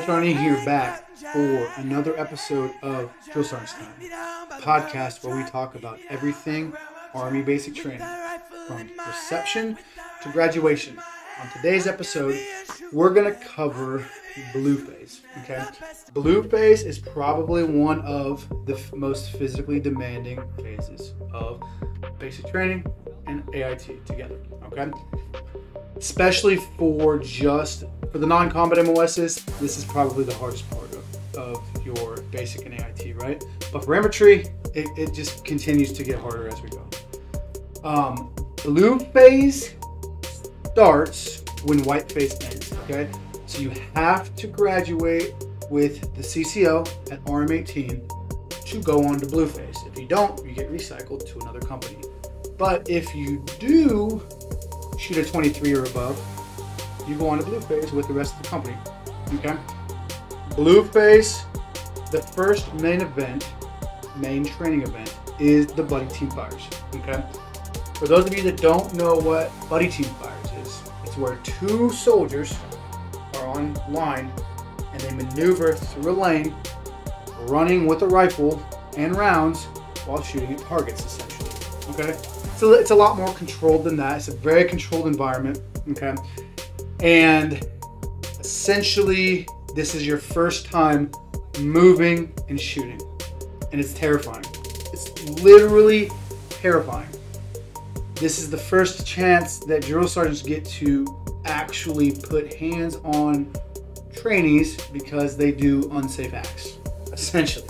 Sergeant here back for another episode of Drill Sergeant's Time, a podcast where we talk about everything Army basic training, from reception to graduation. On today's episode, we're going to cover blue phase. Okay, blue phase is probably one of the most physically demanding phases of basic training and AIT together. Okay, especially for the non-combat MOSs, this is probably the hardest part of your basic and AIT, right? But for infantry, it just continues to get harder as we go. Blue phase starts when white phase ends, okay? So you have to graduate with the CCO at RM18 to go on to blue phase. If you don't, you get recycled to another company. But if you do shoot a 23 or above, you go on to blue phase with the rest of the company, okay? Blue phase, the first main training event is the buddy team fires, okay? For those of you that don't know what buddy team fires is, it's where two soldiers are on line and they maneuver through a lane, running with a rifle and rounds while shooting at targets, essentially, okay? So it's a lot more controlled than that. It's a very controlled environment, okay? And essentially, this is your first time moving and shooting. And it's terrifying. It's literally terrifying. This is the first chance that drill sergeants get to actually put hands on trainees because they do unsafe acts, essentially.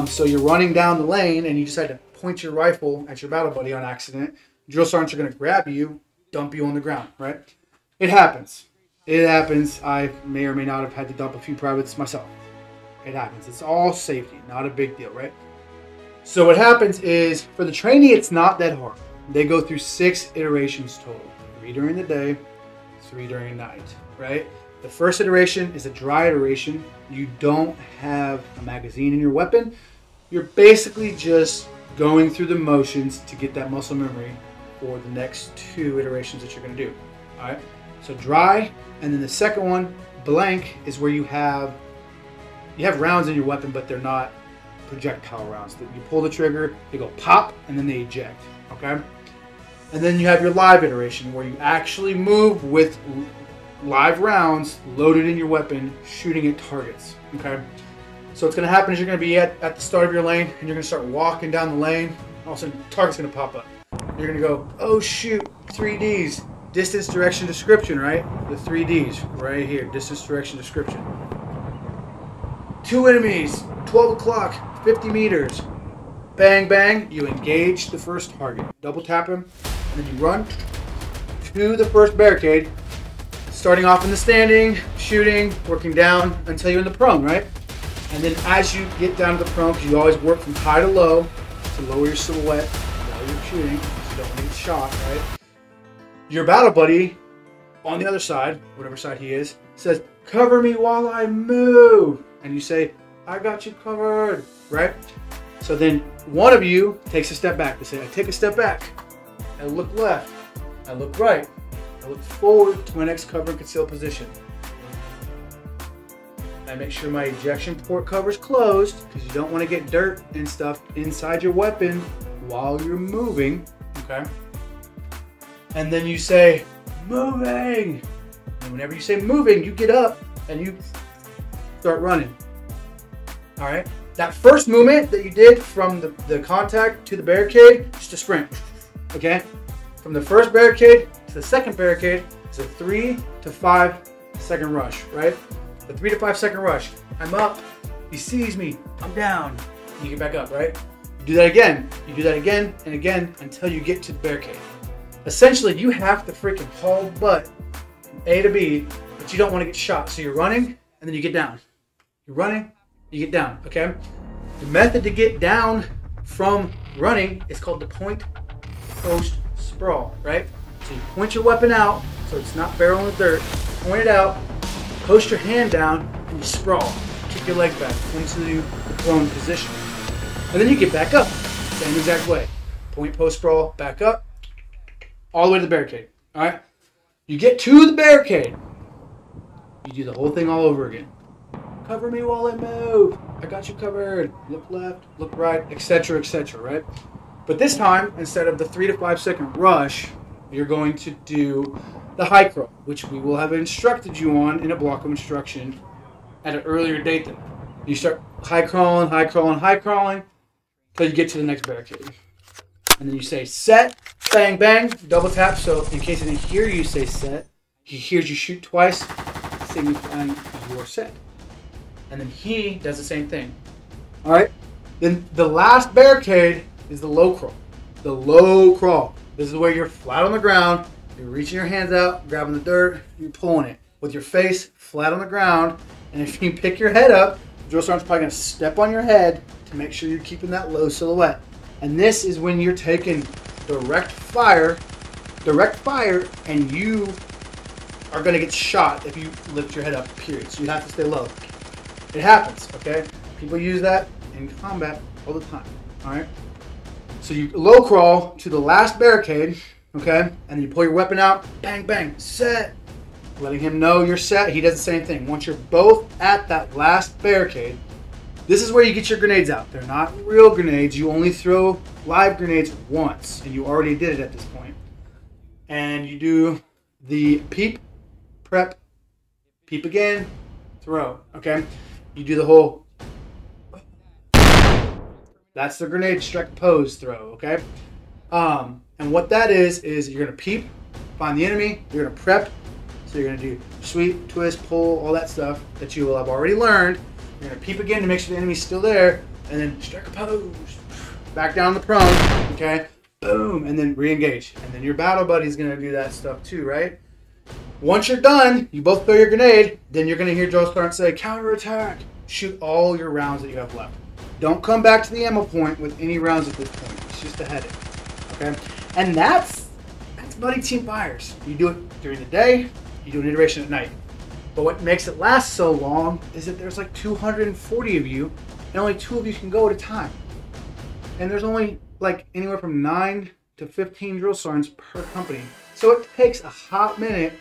So you're running down the lane and you decide to point your rifle at your battle buddy on accident. Drill sergeants are going to grab you, dump you on the ground, right? It happens. It happens. I may or may not have had to dump a few privates myself. It happens. It's all safety, not a big deal, right? So what happens is, for the trainee, it's not that hard. They go through 6 iterations total. 3 during the day, 3 during the night, right? The first iteration is a dry iteration. You don't have a magazine in your weapon. You're basically just going through the motions to get that muscle memory for the next 2 iterations that you're going to do, all right? So dry, and then the second one, blank, is where you have rounds in your weapon, but they're not projectile rounds. You pull the trigger, they go pop, and then they eject, okay? And then you have your live iteration, where you actually move with live rounds loaded in your weapon, shooting at targets, okay? So what's going to happen is you're going to be at the start of your lane, and you're going to start walking down the lane. All of a sudden, the target's going to pop up. You're going to go, oh shoot, 3Ds. Distance, direction, description, right? The 3Ds right here, distance, direction, description. 2 enemies, 12 o'clock, 50 meters. Bang, bang, you engage the first target. Double tap him, and then you run to the first barricade, starting off in the standing, shooting, working down until you're in the prone, right? And then as you get down to the prone, because you always work from high to low to lower your silhouette while you're shooting, so you don't want to get shot, right? Your battle buddy on the other side, whatever side he is, says, cover me while I move. And you say, I got you covered, right? So then one of you takes a step back. They say, I take a step back. I look left. I look right. I look forward to my next cover and conceal position. I make sure my ejection port cover's closed because you don't want to get dirt and stuff inside your weapon while you're moving, okay? And then you say, moving. And whenever you say moving, you get up and you start running. All right? That first movement that you did from the contact to the barricade, just a sprint, okay? From the first barricade to the second barricade, it's a 3 to 5 second rush, right? The 3 to 5 second rush. I'm up, he sees me, I'm down, and you get back up, right? You do that again. You do that again and again until you get to the barricade. Essentially, you have to freaking haul butt from A to B, but you don't want to get shot. So you're running, and then you get down. You're running, you get down, okay? The method to get down from running is called the point, post, sprawl, right? So you point your weapon out, so it's not barrel in the dirt. Point it out, post your hand down, and you sprawl. Kick your leg back, point to the prone position. And then you get back up, same exact way. Point, post, sprawl, back up, all the way to the barricade, all right? You get to the barricade, you do the whole thing all over again. cover me while I move. I got you covered. Look left, look right, etc., right? But this time, instead of the 3 to 5 second rush, you're going to do the high crawl, which we will have instructed you on in a block of instruction at an earlier date than that. You start high crawling, until you get to the next barricade. And then you say set, bang, bang, double tap. So in case he didn't hear you say set, he hears you shoot twice, signifying you're set. And then he does the same thing. All right? Then the last barricade is the low crawl. The low crawl. This is where you're flat on the ground, you're reaching your hands out, grabbing the dirt, you're pulling it. With your face flat on the ground, and if you pick your head up, the drill sergeant's probably gonna step on your head to make sure you're keeping that low silhouette. And this is when you're taking direct fire, and you are gonna get shot if you lift your head up, period. So you have to stay low. It happens, okay? People use that in combat all the time, all right? So you low crawl to the last barricade, okay? And you pull your weapon out, bang, bang, set. Letting him know you're set. He does the same thing. Once you're both at that last barricade, this is where you get your grenades out. They're not real grenades. You only throw live grenades once, and you already did it at this point. And you do the peep, prep, peep again, throw, okay? You do the whole, that's the grenade strike pose throw, okay? And what that is you're gonna peep, find the enemy, you're gonna prep, so you're gonna do sweep, twist, pull, all that stuff that you will have already learned. You're gonna peep again to make sure the enemy's still there, and then strike a pose, back down the prone, okay? Boom, and then re-engage. And then your battle buddy's gonna do that stuff too, right? Once you're done, you both throw your grenade, then you're gonna hear Joe Stark say, counterattack. Shoot all your rounds that you have left. Don't come back to the ammo point with any rounds at this point. It's just a headache, okay? And that's buddy team fires. You do it during the day, you do an iteration at night. But what makes it last so long is that there's like 240 of you, and only 2 of you can go at a time. And there's only like anywhere from 9 to 15 drill sergeants per company. So it takes a hot minute,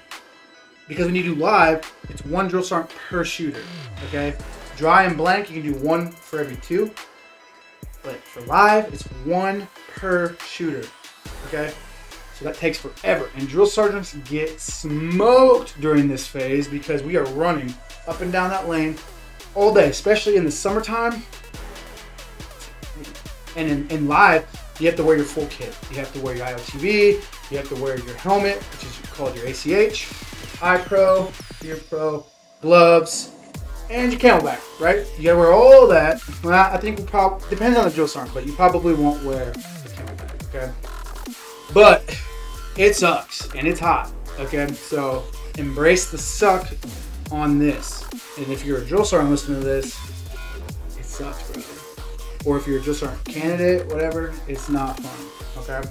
because when you do live, it's 1 drill sergeant per shooter, okay? Dry and blank, you can do 1 for every 2. But for live, it's 1 per shooter, okay? So that takes forever. And drill sergeants get smoked during this phase because we are running up and down that lane all day, especially in the summertime. And in live, you have to wear your full kit. You have to wear your IOTV, you have to wear your helmet, which is called your ACH, eye pro, ear pro, gloves, and your camelback, right? You gotta wear all that. Well, I think we'll probably, depends on the drill sergeant, but you probably won't wear the camelback, okay? But it sucks, and it's hot, okay? So embrace the suck on this. And if you're a drill sergeant listening to this, it sucks, bro. Or if you're a drill sergeant candidate, whatever, it's not fun, okay?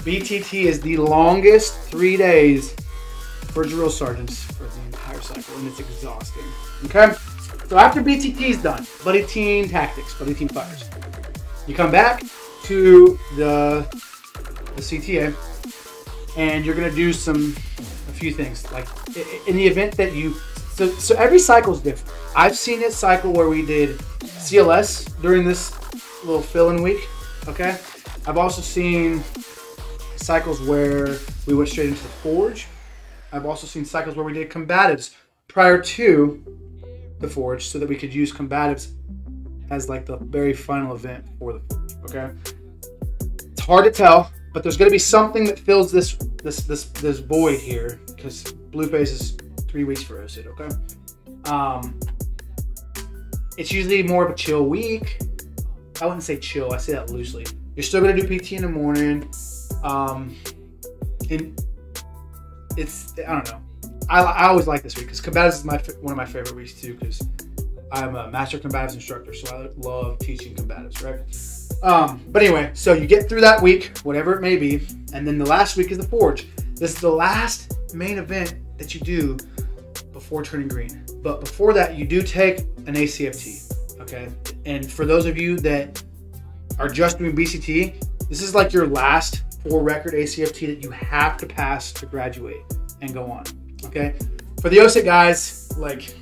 BTT is the longest 3 days for drill sergeants for the entire cycle, and it's exhausting, okay? So after BTT is done, buddy team tactics, buddy team fires, you come back to the CTA, and you're gonna do a few things. Like in the event that you, so every cycle is different. I've seen it cycle where we did CLS during this little fill-in week, okay? I've also seen cycles where we went straight into the forge. I've also seen cycles where we did combatives prior to the forge so that we could use combatives as like the very final event for the forge, okay? It's hard to tell, but there's gonna be something that fills this void here, because Blueface is 3 weeks for OSID, okay? It's usually more of a chill week. I wouldn't say chill, I say that loosely. You're still gonna do PT in the morning. And it's, I don't know. I always like this week because combatives is one of my favorite weeks too, because I'm a master combatives instructor, so I love teaching combatives, right? But anyway, so you get through that week, whatever it may be, and then the last week is the forge. This is the last main event that you do before turning green. But before that, you do take an ACFT, okay? And for those of you that are just doing BCT, this is like your last full record ACFT that you have to pass to graduate and go on, okay? For the OSIT guys, like,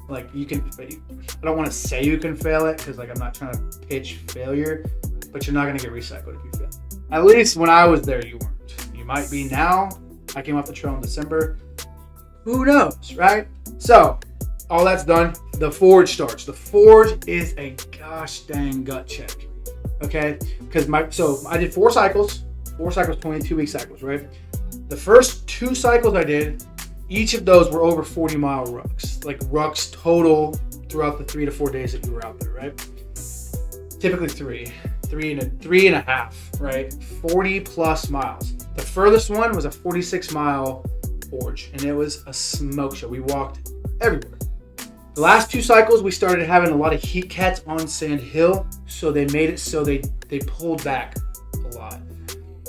Like you can, I don't want to say you can fail it because like I'm not trying to pitch failure, but you're not going to get recycled if you fail. At least when I was there, you weren't. You might be now. I came off the trail in December. Who knows, right? So all that's done. The forge starts. The forge is a gosh dang gut check. Okay, because I did 4 cycles, 22-week cycles, right? The first 2 cycles I did, each of those were over 40-mile rucks, like rucks total throughout the 3 to 4 days that you were out there, right? Typically three and a half, right? 40 plus miles. The furthest one was a 46-mile forge, and it was a smoke show. We walked everywhere. The last 2 cycles, we started having a lot of heat cats on Sand Hill, so they made it so they pulled back a lot.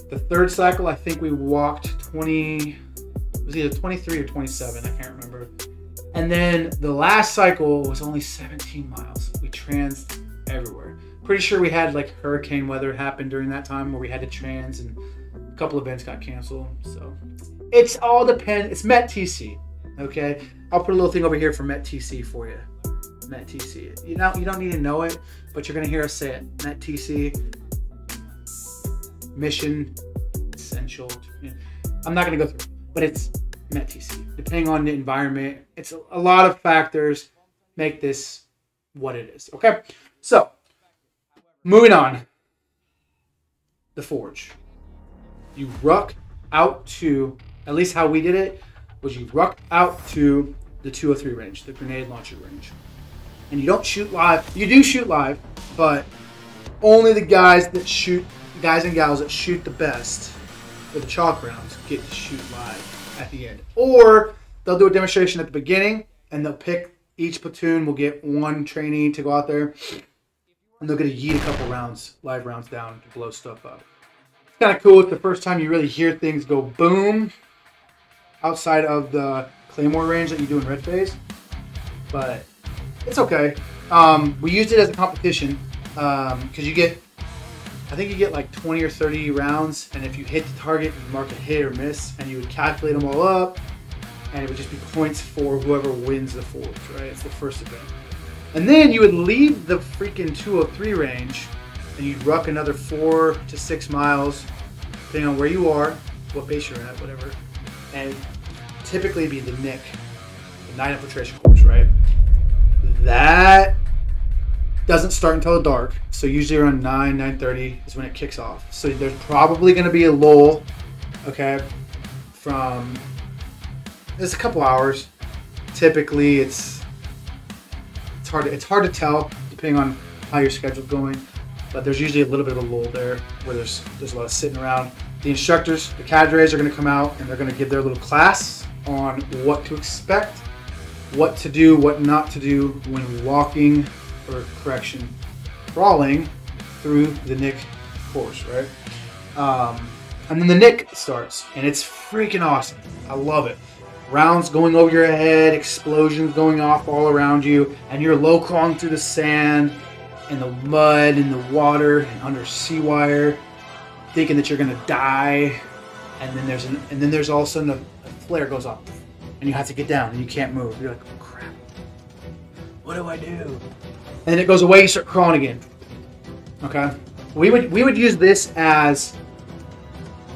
The 3rd cycle, I think we walked 20, it was either 23 or 27, I can't remember. And then the last cycle was only 17 miles. We transed everywhere. Pretty sure we had like hurricane weather happen during that time where we had to trans, and a couple events got canceled. So it's all depends. It's MET-TC, okay? I'll put a little thing over here for MET-TC for you. MET-TC. You don't need to know it, but you're gonna hear us say it. MET-TC. Mission essential. I'm not gonna go through, but it's MET-TC. Depending on the environment, it's a lot of factors make this what it is. Okay, so moving on. The forge. You ruck out to, at least how we did it, was you ruck out to the 203 range, the grenade launcher range. And you don't shoot live. You do shoot live, but only the guys and gals that shoot the best for the chalk rounds get to shoot live at the end. Or they'll do a demonstration at the beginning, and they'll pick, each platoon will get 1 trainee to go out there, and they're going to yeet a couple rounds, live rounds down to blow stuff up. It's kind of cool. It's the first time you really hear things go boom outside of the Claymore range that you do in Red Phase, but it's okay. We used it as a competition because I think you get like 20 or 30 rounds, and if you hit the target, you mark a hit or miss, and you would calculate them all up, and it would just be points for whoever wins the forge, right? It's the first event. And then you would leave the freaking 203 range, and you'd ruck another 4 to 6 miles, depending on where you are, what base you're at, whatever, and typically it'd be the NIC, the Night Infiltration Course, right? That doesn't start until dark, so usually around 9:30 is when it kicks off. So there's probably going to be a lull, okay, from it's a couple hours. Typically, it's hard to tell depending on how your schedule's going, but there's usually a little bit of a lull there where there's a lot of sitting around. The instructors, the cadres, are going to come out and they're going to give their little class on what to expect, what to do, what not to do when walking, or correction, crawling through the NIC course, right? And then the NIC starts, and it's freaking awesome. I love it. Rounds going over your head, explosions going off all around you, and you're low crawling through the sand and the mud and the water and under sea wire, thinking that you're gonna die. And then there's all of a sudden a flare goes off, and you have to get down, and you can't move. You're like, oh crap, what do I do? And then it goes away, you start crawling again. Okay? We would use this as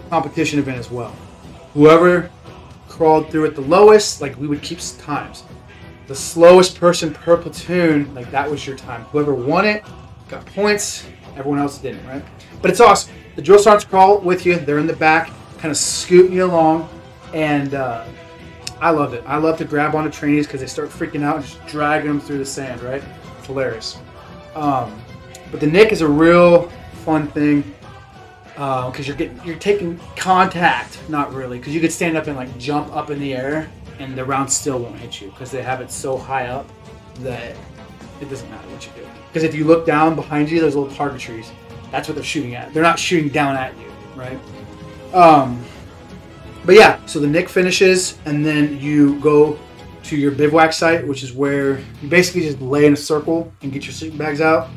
a competition event as well. Whoever crawled through it the lowest, like we would keep times. The slowest person per platoon, like that was your time. Whoever won it got points, everyone else didn't, right? But it's awesome. The drill sergeants crawl with you, they're in the back, kind of scooting you along, and I loved it. I love to grab onto trainees because they start freaking out and just dragging them through the sand, right? It's hilarious. But the NIC is a real fun thing because you're taking contact, not really, because you could stand up and like jump up in the air and the round still won't hit you because they have it so high up that it doesn't matter what you do. Because if you look down behind you, there's little target trees. That's what they're shooting at. They're not shooting down at you, right? But yeah, so the NIC finishes, and then you go to your bivouac site, which is where you basically just lay in a circle and get your sleeping bags out,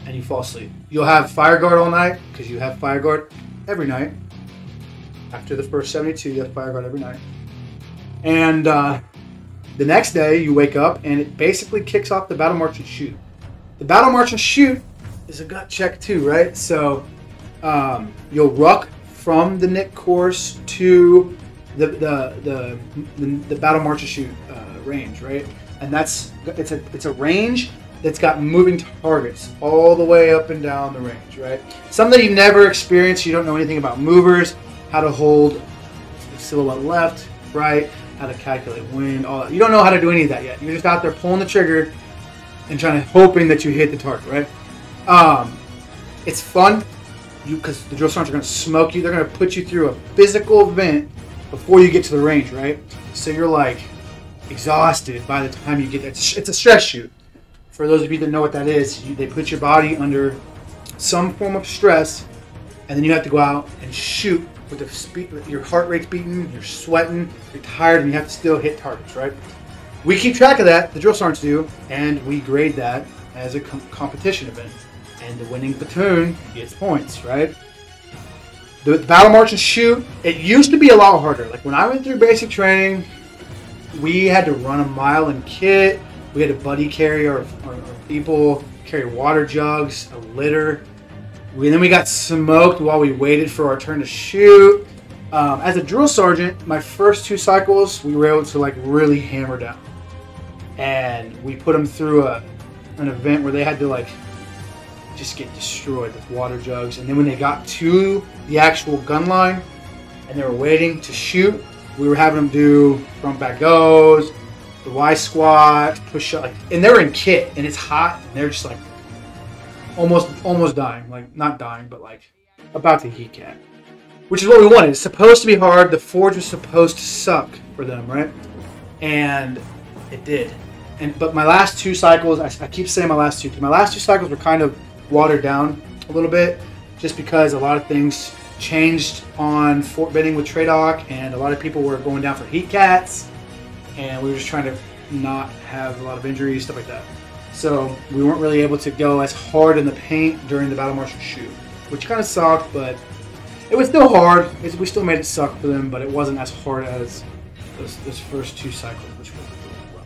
and you fall asleep. You'll have fire guard all night, because you have fire guard every night. After the first 72, you have fire guard every night. And The next day, you wake up, and it basically kicks off the battle march and shoot. The battle march and shoot is a gut check too, right? So you'll ruck from the Nick course to the battle march and shoot range, right? And it's a range that's got moving targets all the way up and down the range, right? Something you've never experienced. You don't know anything about movers, how to hold silhouette left, right, how to calculate wind, all that. You don't know how to do any of that yet. You're just out there pulling the trigger and hoping that you hit the target, right? It's fun because the drill sergeants are going to smoke you. They're going to put you through a physical event before you get to the range, right? So you're like exhausted by the time you get there. It's a stress shoot. For those of you that know what that is, they put your body under some form of stress, and then you have to go out and shoot with the speed. Your heart rate's beating, you're sweating, you're tired, and you have to still hit targets, right? We keep track of that, the drill sergeants do, and we grade that as a competition event. And the winning platoon gets points, right? The battle march and shoot, it used to be a lot harder. Like when I went through basic training, we had to run a mile in kit. We had to buddy carry our people, carry water jugs, a litter. Then we got smoked while we waited for our turn to shoot. As a drill sergeant, my first 2 cycles, we were able to like really hammer down. And we put them through an event where they had to like just get destroyed with water jugs. And then when they got to the actual gun line and they were waiting to shoot, we were having them do front back goes, the Y squat, push up, and they're in kit and it's hot and they're just like almost dying, like not dying, but like about to heat cap, which is what we wanted. It's supposed to be hard. The forge was supposed to suck for them, right? And it did. But my last 2 cycles, I keep saying my last 2 cycles were kind of watered down a little bit, just because a lot of things changed on Fort Benning with Tradoc, and a lot of people were going down for heat cats. And we were just trying to not have a lot of injuries, stuff like that. So we weren't really able to go as hard in the paint during the battle march and shoot, which kind of sucked, but it was still hard. We still made it suck for them, but it wasn't as hard as those first 2 cycles, which were really well.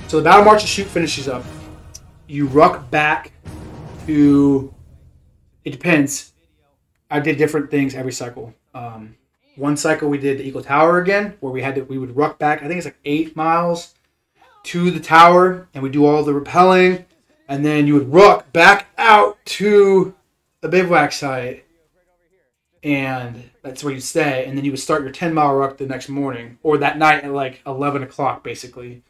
So the battle march and shoot finishes up. You ruck back to, it depends. I did different things every cycle. One cycle we did the Eagle Tower again, where we would ruck back. I think it's like 8 miles to the tower, and we do all the rappelling, and then you would ruck back out to the bivouac site, and that's where you'd stay. And then you would start your 10-mile ruck the next morning or that night at like 11 o'clock, basically.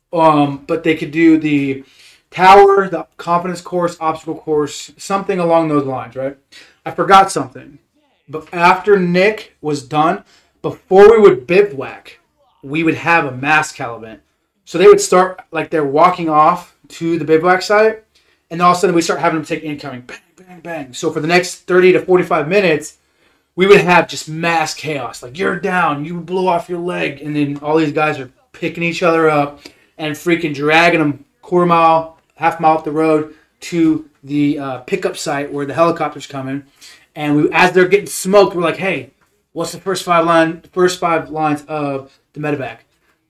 But they could do the tower, the confidence course, obstacle course, something along those lines, right? I forgot something. But after Nick was done, before we would bivouac, we would have a mass cal event. So they would start, like they're walking off to the bivouac site, and all of a sudden we start having them take incoming, bang, bang, bang. So for the next 30 to 45 minutes, we would have just mass chaos. Like, you're down, you blew off your leg, and then all these guys are picking each other up and freaking dragging them quarter mile, half mile up the road to the pickup site where the helicopter's coming. And as they're getting smoked, we're like, hey, what's the first five lines of the medevac?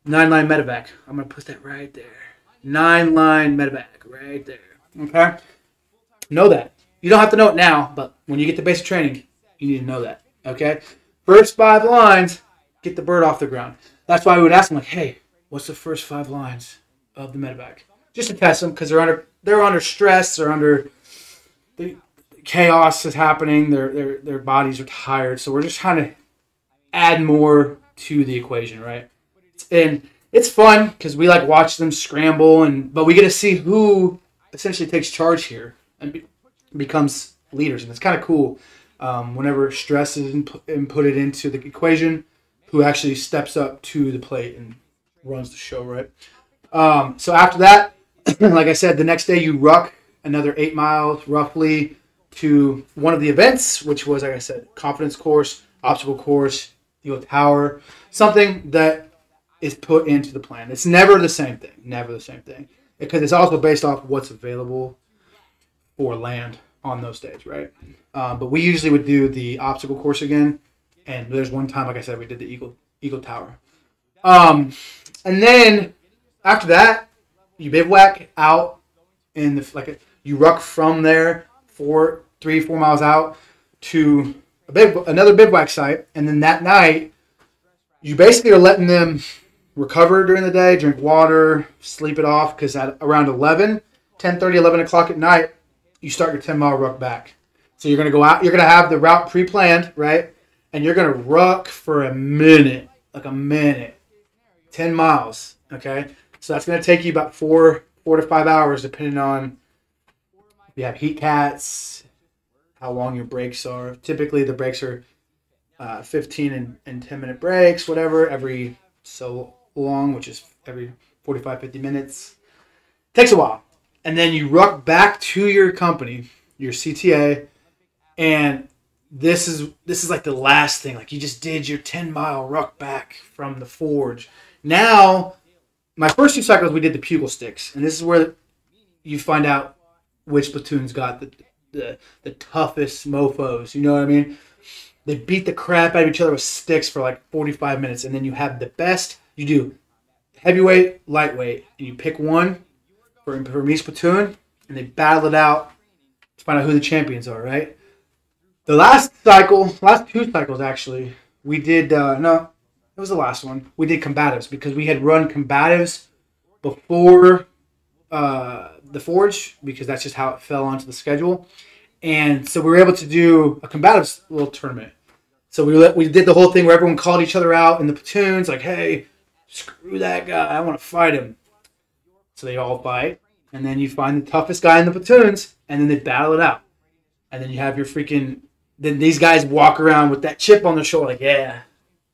9-line medevac. I'm going to put that right there. 9-line medevac right there. Okay? Know that. You don't have to know it now, but when you get to basic training, you need to know that. Okay? First 5 lines, get the bird off the ground. That's why we would ask them, like, hey, what's the first 5 lines of the medevac? Just to test them, because they're under stress, they're under the chaos is happening, their bodies are tired, so we're just trying to add more to the equation, right? And it's fun because we like watch them scramble, but we get to see who essentially takes charge here and becomes leaders, and it's kind of cool. Whenever stress is inputted into the equation, who actually steps up to the plate and runs the show, right? So after that, like I said, the next day you ruck another 8 miles roughly to one of the events, which was, like I said, confidence course, obstacle course, tower, something that is put into the plan. It's never the same thing, because it's also based off what's available for land on those days, right? But we usually would do the obstacle course again, and there's one time, like I said, we did the Eagle Tower. And then after that, you bivouac out in the you ruck from there 3-4 miles out to another bivouac site, and then that night you basically are letting them recover during the day, drink water, sleep it off, because at around 11 o'clock at night, you start your 10-mile ruck back. So you're going to go out, you're going to have the route pre-planned, right? And you're going to ruck for a minute, 10 miles, okay? So that's going to take you about 4 to 5 hours, depending on if you have heat cats, how long your breaks are. Typically, the breaks are 15 and 10-minute breaks, whatever, every so long, which is every 45, 50 minutes. Takes a while. And then you ruck back to your company, your CTA, and this is like the last thing. Like, you just did your 10-mile ruck back from the forge. Now, my first 2 cycles, we did the pugil sticks, and this is where you find out which platoons got the toughest mofos. You know what I mean? They beat the crap out of each other with sticks for like 45 minutes, and then you have the best. You do heavyweight, lightweight, and you pick one from each platoon, and they battle it out to find out who the champions are, right? The last 2 cycles actually, we did, no, it was the last one. We did combatives because we had run combatives before the forge, because that's just how it fell onto the schedule. And so we were able to do a combatives little tournament. So we did the whole thing where everyone called each other out in the platoons, like, hey, screw that guy, I want to fight him. So they all fight, and then you find the toughest guy in the platoons, and then they battle it out. And then you have your then these guys walk around with that chip on their shoulder, like, yeah,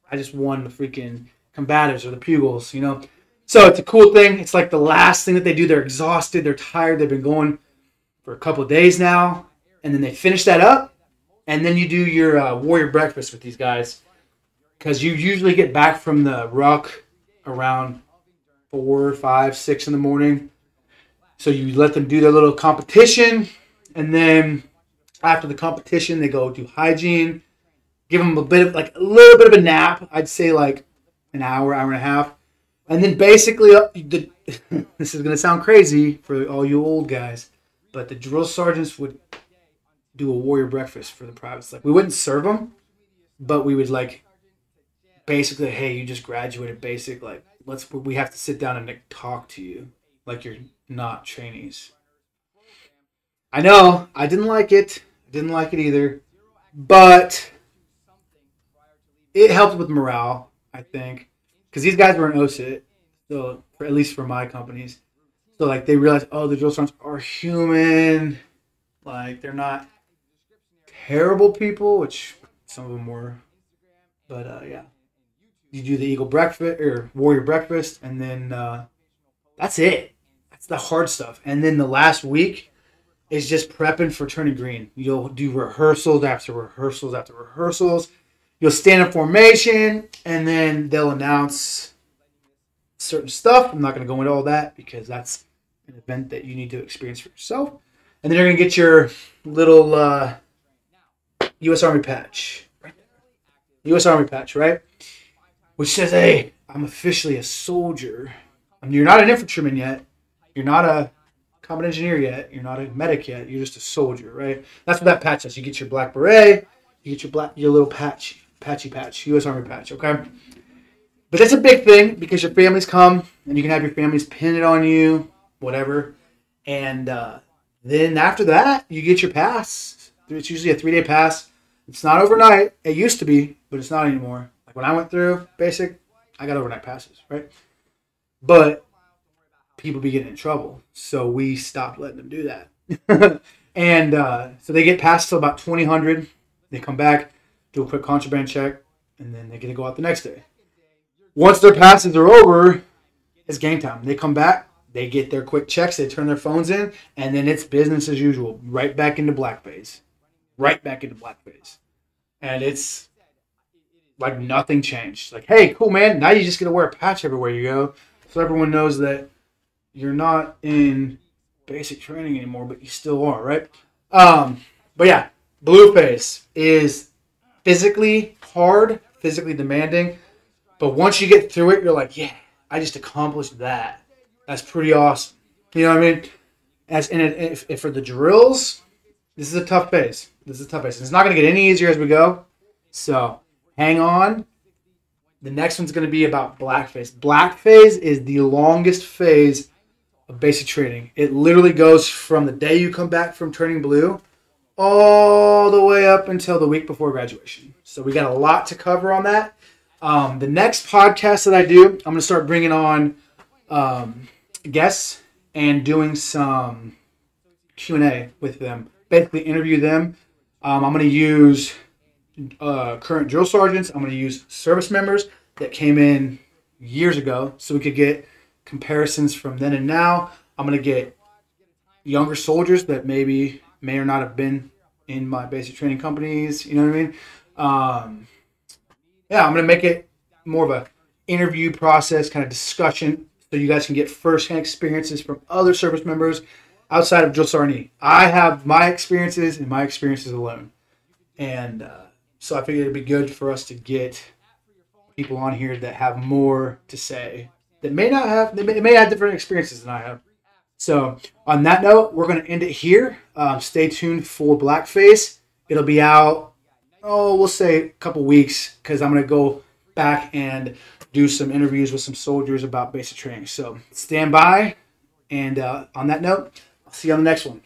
I just won the freaking combatives or the pugils, you know. So it's a cool thing. It's like the last thing that they do. They're exhausted, they're tired, they've been going for a couple of days now, and then they finish that up, and then you do your warrior breakfast with these guys, because you usually get back from the ruck around 4, 5, 6 in the morning. So you let them do their little competition, and then after the competition, they go do hygiene, give them a little bit of a nap. I'd say like an hour and a half. And then basically, this is going to sound crazy for all you old guys, but the drill sergeants would do a warrior breakfast for the privates. Like, we wouldn't serve them, but we would basically, hey, you just graduated basic. Like, we have to sit down and talk to you like you're not trainees. I know, I didn't like it. Didn't like it either, but it helped with morale, I think, because these guys were in OSIT, so at least for my companies. So they realized, oh, the drill sergeants are human. Like, they're not terrible people, which some of them were, but yeah. You do the Eagle breakfast or warrior breakfast, and then that's it. That's the hard stuff. And then the last week is just prepping for turning green. You'll do rehearsals after rehearsals after rehearsals. You'll stand in formation, and then they'll announce certain stuff. I'm not going to go into all that because that's an event that you need to experience for yourself. And then you're going to get your little U.S. Army patch. U.S. Army patch, right? Which says, hey, I'm officially a soldier. I mean, you're not an infantryman yet. You're not a combat engineer yet. You're not a medic yet. You're just a soldier, right? That's what that patch says. You get your black beret. You get your little patchy patch, U.S. Army patch, okay? But that's a big thing because your families come, and you can have your families pin it on you, whatever. And then after that, you get your pass. It's usually a 3-day pass. It's not overnight. It used to be, but it's not anymore. Like when I went through basic, I got overnight passes, right? But people be getting in trouble, so we stopped letting them do that. And so they get passed till about 2000. They come back, do a quick contraband check, and then they get to go out the next day. Once their passes are over, it's game time. They come back, they get their quick checks, they turn their phones in, and then it's business as usual. Right back into black phase. Right back into black phase. And it's like nothing changed. Like, hey, cool, man. Now you just get to wear a patch everywhere you go, so everyone knows that you're not in basic training anymore, but you still are, right? But yeah, blue phase is physically hard, physically demanding. But once you get through it, you're like, yeah, I just accomplished that. That's pretty awesome. You know what I mean? If for the drills, this is a tough phase. It's not going to get any easier as we go. So hang on. The next one's going to be about black phase. Black phase is the longest phase of basic training. It literally goes from the day you come back from turning blue all the way up until the week before graduation. So we got a lot to cover on that. The next podcast that I do, I'm going to start bringing on guests and doing some Q&A with them. Basically interview them. I'm going to use current drill sergeants. I'm going to use service members that came in years ago so we could get comparisons from then and now. I'm going to get younger soldiers that may or not have been in my basic training companies. You know what I mean? Yeah, I'm going to make it more of a interview process, kind of discussion, so you guys can get firsthand experiences from other service members outside of Drill Sergeant. I have my experiences and my experiences alone. And so I figured it'd be good for us to get people on here that have more to say, that may not have, they may have different experiences than I have. So on that note, we're going to end it here. Stay tuned for Blackface. It'll be out, we'll say a couple weeks, because I'm going to go back and do some interviews with some soldiers about basic training. So stand by. And on that note, I'll see you on the next one.